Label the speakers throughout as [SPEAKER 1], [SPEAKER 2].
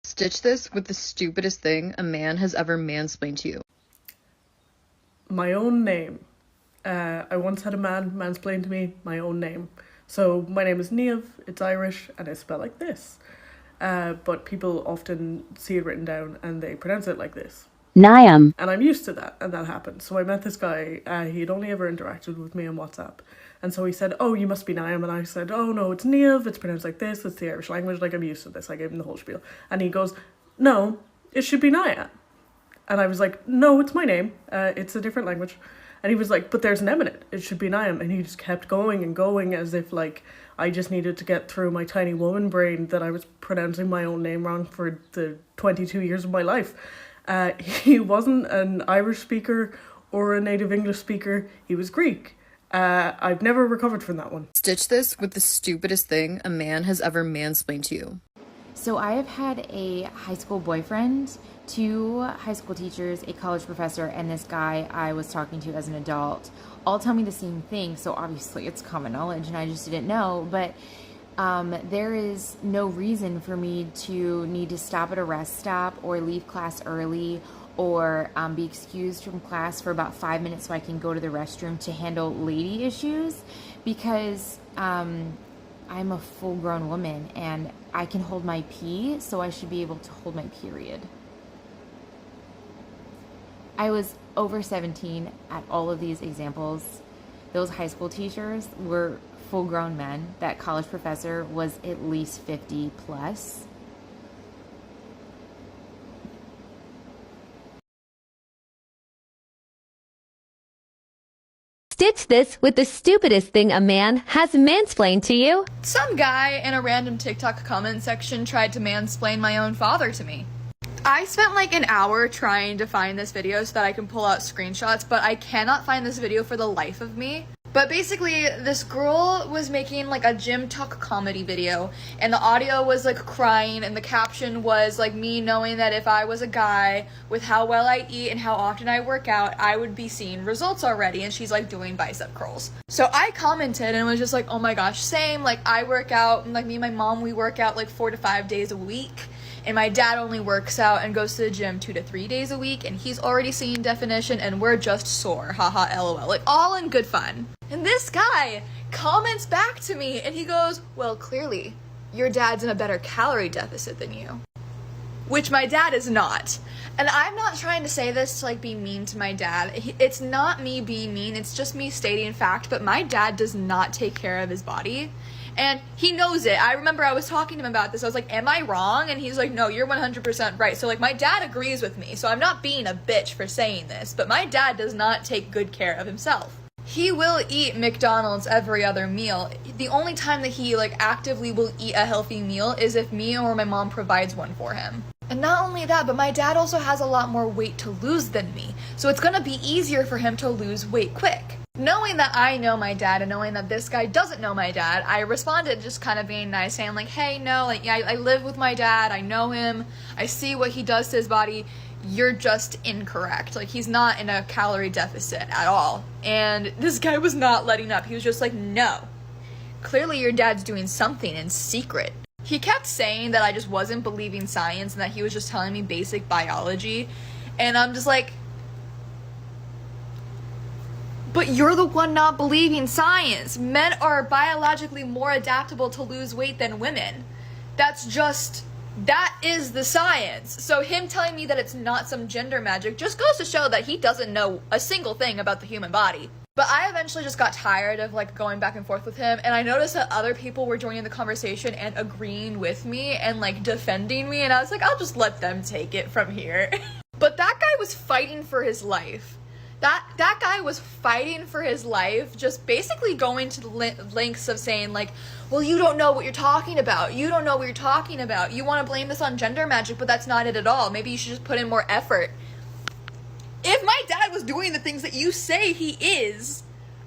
[SPEAKER 1] Stitch this with the stupidest thing a man has ever mansplained to you.
[SPEAKER 2] My own name. I once had a man mansplain to me my own name. So my name is Niamh, it's Irish, and it's spelled like this. But people often see it written down and they pronounce it like this.
[SPEAKER 3] Niamh.
[SPEAKER 2] And I'm used to that, and that happened. So I met this guy, he'd only ever interacted with me on WhatsApp. And so he said, oh, you must be Niamh. And I said, oh, no, it's Niamh, it's pronounced like this, it's the Irish language, like I'm used to this. I gave him the whole spiel. And he goes, no, it should be Niamh. And I was like, no, it's my name, it's a different language. And he was like, but there's an M in it, it should be Niamh. And he just kept going and going as if like I just needed to get through my tiny woman brain that I was pronouncing my own name wrong for the 22 years of my life. He wasn't an Irish speaker or a native English speaker, he was Greek. I've never recovered from that one.
[SPEAKER 1] Stitch this with the stupidest thing a man has ever mansplained to you.
[SPEAKER 4] So I have had a high school boyfriend, 2 high school teachers, a college professor, and this guy I was talking to as an adult all tell me the same thing. So obviously it's common knowledge and I just didn't know, but there is no reason for me to need to stop at a rest stop or leave class early or be excused from class for about 5 minutes so I can go to the restroom to handle lady issues, because I'm a full-grown woman and I can hold my pee, so I should be able to hold my period. I was over 17 at all of these examples. Those high school teachers were full-grown men. That college professor was at least 50 plus.
[SPEAKER 3] Stitch this with the stupidest thing a man has mansplained to you.
[SPEAKER 5] Some guy in a random TikTok comment section tried to mansplain my own father to me. I spent like an hour trying to find this video so that I can pull out screenshots, but I cannot find this video for the life of me. But basically, this girl was making like a gym talk comedy video, and the audio was like crying, and the caption was like me knowing that if I was a guy with how well I eat and how often I work out, I would be seeing results already, and she's like doing bicep curls. So I commented and was just like, oh my gosh, same, like I work out, and like me and my mom, we work out like 4 to 5 days a week. And my dad only works out and goes to the gym 2 to 3 days a week, and he's already seeing definition, and we're just sore, haha, lol, like all in good fun. And this guy comments back to me, and he goes, well, clearly, your dad's in a better calorie deficit than you. Which my dad is not. And I'm not trying to say this to like be mean to my dad. It's not me being mean, it's just me stating fact, but my dad does not take care of his body. And he knows it. I remember I was talking to him about this. I was like, am I wrong? And he's like, no, you're 100% right. So like my dad agrees with me. So I'm not being a bitch for saying this, but my dad does not take good care of himself. He will eat McDonald's every other meal. The only time that he like actively will eat a healthy meal is if me or my mom provides one for him. And not only that, but my dad also has a lot more weight to lose than me. So it's gonna be easier for him to lose weight quick. Knowing that I know my dad and knowing that this guy doesn't know my dad, I responded just kind of being nice, saying like, hey, no, like, yeah, I live with my dad, I know him, I see what he does to his body, you're just incorrect. Like, he's not in a calorie deficit at all. And this guy was not letting up. He was just like, no, clearly your dad's doing something in secret. He kept saying that I just wasn't believing science and that he was just telling me basic biology, and I'm just like, but you're the one not believing science. Men are biologically more adaptable to lose weight than women. That is the science. So him telling me that it's not some gender magic just goes to show that he doesn't know a single thing about the human body. But I eventually just got tired of like going back and forth with him, and I noticed that other people were joining the conversation and agreeing with me and like defending me, and I was like, I'll just let them take it from here. But that guy was fighting for his life. That guy was fighting for his life, just basically going to the lengths of saying like, well, you don't know what you're talking about. You don't know what you're talking about. You want to blame this on gender magic, but that's not it at all. Maybe you should just put in more effort. If my dad was doing the things that you say he is,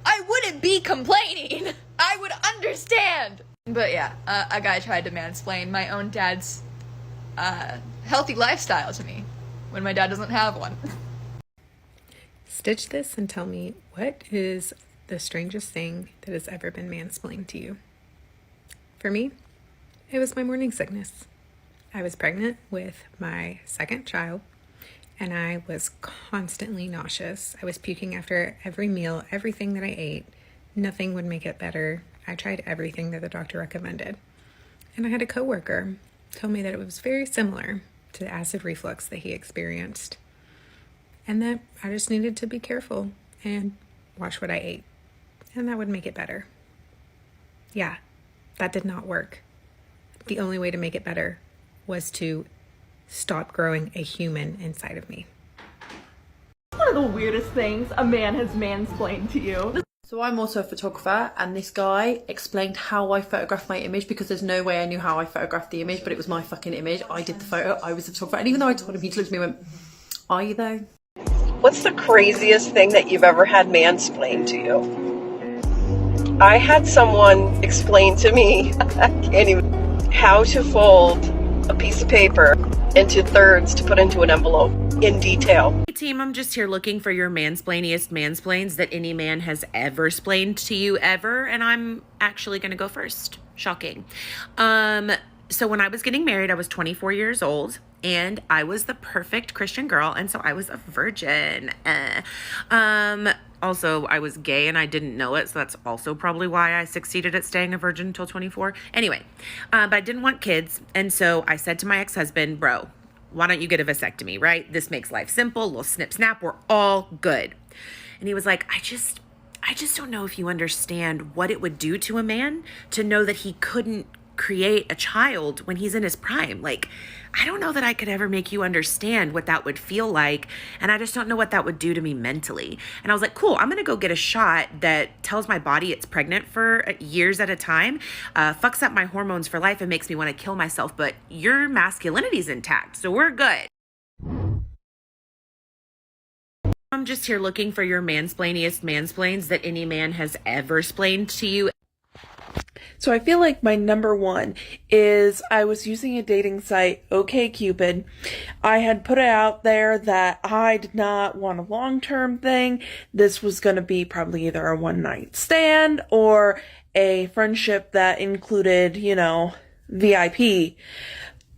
[SPEAKER 5] I wouldn't be complaining. I would understand. But yeah, a guy tried to mansplain my own dad's healthy lifestyle to me when my dad doesn't have one.
[SPEAKER 6] Stitch this and tell me, what is the strangest thing that has ever been mansplained to you? For me, it was my morning sickness. I was pregnant with my second child, and I was constantly nauseous. I was puking after every meal, everything that I ate. Nothing would make it better. I tried everything that the doctor recommended. And I had a coworker tell me that it was very similar to the acid reflux that he experienced, and that I just needed to be careful and watch what I ate, and that would make it better. Yeah, that did not work. The only way to make it better was to stop growing a human inside of me.
[SPEAKER 7] One of the weirdest things a man has mansplained to you.
[SPEAKER 8] So I'm also a photographer, and this guy explained how I photographed my image, because there's no way I knew how I photographed the image, but it was my fucking image. I did the photo, I was the photographer, and even though I told him, he looked at me and went, "Are you though?"
[SPEAKER 9] What's the craziest thing that you've ever had mansplained to you? I had someone explain to me, I can't even, how to fold a piece of paper into thirds to put into an envelope in detail.
[SPEAKER 10] Hey team, I'm just here looking for your mansplainiest mansplains that any man has ever splained to you ever, and I'm actually gonna go first. Shocking. So when I was getting married, I was 24 years old, and I was the perfect Christian girl, and so I was a virgin. Also, I was gay and I didn't know it, so that's also probably why I succeeded at staying a virgin until 24. Anyway, but I didn't want kids, and so I said to my ex-husband, bro, why don't you get a vasectomy, right? This makes life simple, little snip snap, we're all good. And he was like, I just don't know if you understand what it would do to a man to know that he couldn't create a child when he's in his prime. Like, I don't know that I could ever make you understand what that would feel like, and I just don't know what that would do to me mentally. And I was like, cool, I'm gonna go get a shot that tells my body it's pregnant for years at a time, fucks up my hormones for life and makes me want to kill myself, but your masculinity's intact, so we're good. I'm just here looking for your mansplainiest mansplains that any man has ever splained to you.
[SPEAKER 7] So I feel like my number one is I was using a dating site, OkCupid. I had put it out there that I did not want a long-term thing. This was going to be probably either a one-night stand or a friendship that included, VIP.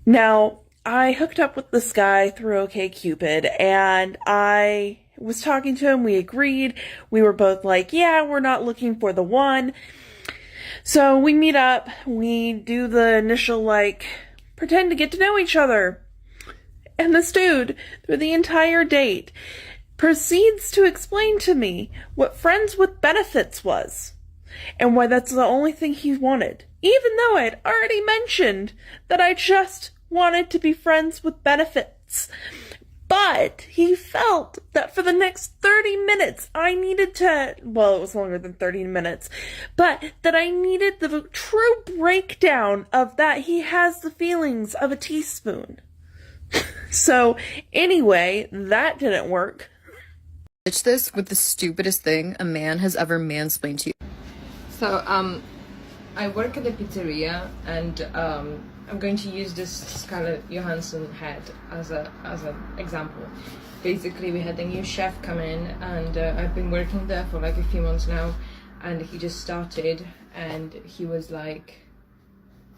[SPEAKER 7] Now, I hooked up with this guy through OkCupid, and I was talking to him. We agreed. We were both like, yeah, we're not looking for the one. So we meet up, we do the initial, pretend to get to know each other. And this dude, through the entire date, proceeds to explain to me what friends with benefits was. And why that's the only thing he wanted. Even though I had already mentioned that I just wanted to be friends with benefits. But he felt that for the next 30 minutes, I needed to, well, it was longer than 30 minutes, but that I needed the true breakdown of that he has the feelings of a teaspoon. So anyway, that didn't work.
[SPEAKER 1] Ditch this with the stupidest thing a man has ever mansplained to you.
[SPEAKER 11] So, I work at a pizzeria, and I'm going to use this Scarlett Johansson head as an example. Basically, we had a new chef come in, and I've been working there for a few months now, and he just started, and he was like,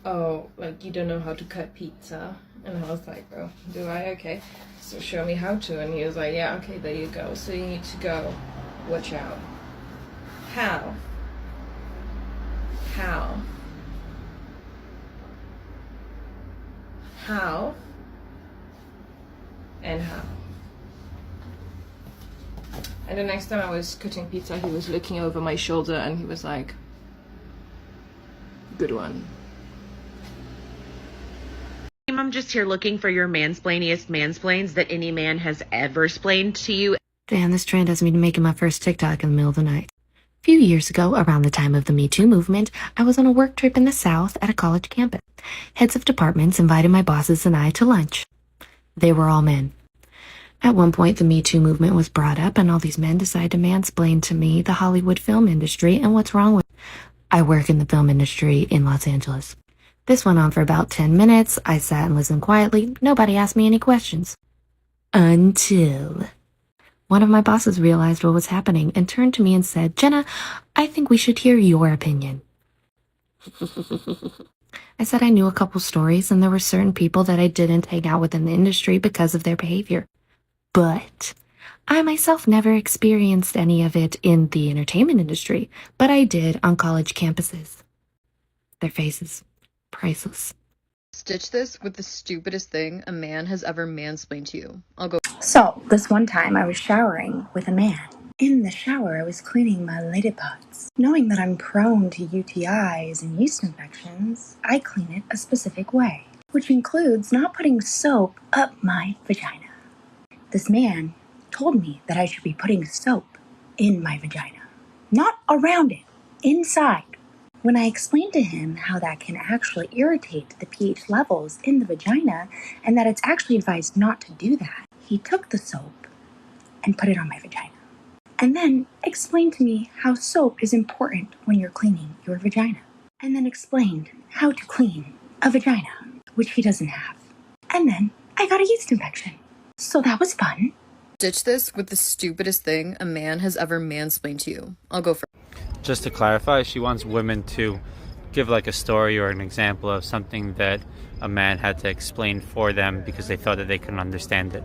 [SPEAKER 11] oh, you don't know how to cut pizza? And I was like, oh, do I? Okay, so show me how to. And he was like, yeah, okay, there you go. So you need to go, watch out. How? How? How? And how? And the next time I was cutting pizza, he was looking over my shoulder and he was like, good one.
[SPEAKER 10] I'm just here looking for your mansplainiest mansplains that any man has ever splained to you.
[SPEAKER 12] Damn, this trend has me making my first TikTok in the middle of the night. A few years ago, around the time of the Me Too movement, I was on a work trip in the South at a college campus. Heads of departments invited my bosses and I to lunch. They were all men. At one point, the Me Too movement was brought up, and all these men decided to mansplain to me the Hollywood film industry and what's wrong with it. I work in the film industry in Los Angeles. This went on for about 10 minutes. I sat and listened quietly. Nobody asked me any questions. Until one of my bosses realized what was happening and turned to me and said, "Jenna, I think we should hear your opinion." I said I knew a couple stories and there were certain people that I didn't hang out with in the industry because of their behavior. But I myself never experienced any of it in the entertainment industry, but I did on college campuses. Their faces, priceless.
[SPEAKER 1] Stitch this with the stupidest thing a man has ever mansplained to you. I'll go.
[SPEAKER 13] So, this one time I was showering with a man. In the shower, I was cleaning my lady parts. Knowing that I'm prone to UTIs and yeast infections, I clean it a specific way, which includes not putting soap up my vagina. This man told me that I should be putting soap in my vagina, not around it, inside. When I explained to him how that can actually irritate the pH levels in the vagina and that it's actually advised not to do that, he took the soap and put it on my vagina. And then explained to me how soap is important when you're cleaning your vagina. And then explained how to clean a vagina, which he doesn't have. And then I got a yeast infection. So that was fun.
[SPEAKER 1] Stitch this with the stupidest thing a man has ever mansplained to you. I'll go first.
[SPEAKER 14] Just to clarify, she wants women to give like a story or an example of something that a man had to explain for them because they thought that they couldn't understand it.